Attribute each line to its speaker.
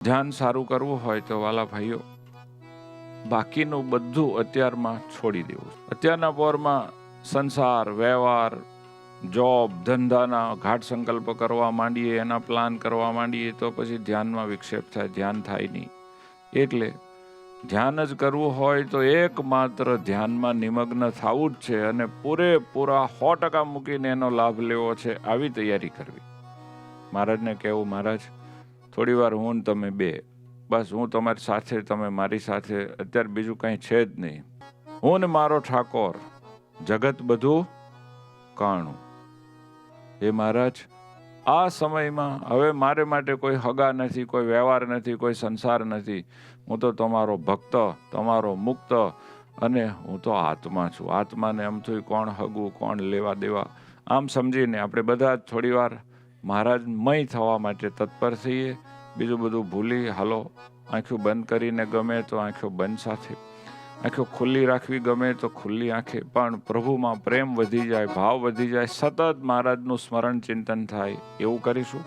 Speaker 1: ધ્યાન સારું કરવું હોય તો વાલા ભાઈઓ, બાકીનું બધું અત્યારમાં છોડી દેવું. અત્યારના પોરમાં સંસાર, વ્યવહાર, જોબ, ધંધાના ઘાટ સંકલ્પ કરવા માંડીએ, એના પ્લાન કરવા માંડીએ તો પછી ધ્યાનમાં વિક્ષેપ થાય, ધ્યાન થાય નહીં. એટલે ધ્યાન જ કરવું હોય તો એકમાત્ર ધ્યાનમાં નિમગ્ન થવું જ છે અને પૂરેપૂરા 100% મૂકીને એનો લાભ લેવો છે, આવી તૈયારી કરવી. મહારાજને કહેવું, મહારાજ થોડી વાર હું ને તમે બે, બસ હું તમારી સાથે, તમે મારી સાથે, અત્યારે બીજું કંઈ છે જ નહીં. હું ને મારો ઠાકોર, જગત બધું કાણું. એ મહારાજ, આ સમયમાં હવે મારે માટે કોઈ હગા નથી, કોઈ વ્યવહાર નથી, કોઈ સંસાર નથી. હું તો તમારો ભક્ત, તમારો મુક્ત, અને હું તો આત્મા છું. આત્માને આમ થયું કોણ હગું, કોણ લેવા દેવા, આમ સમજીને આપણે બધા જ થોડી વાર મહારાજમય થવા માટે તત્પર થઈએ. બીજું બધું ભૂલી હાલો. આંખો બંધ કરીને ગમે તો આંખો બંધ સાથે, આંખો ખુલ્લી રાખવી ગમે તો ખુલ્લી આંખે, પણ પ્રભુમાં પ્રેમ વધી જાય, ભાવ વધી જાય, સતત મહારાજનું સ્મરણ ચિંતન થાય એવું કરીશું.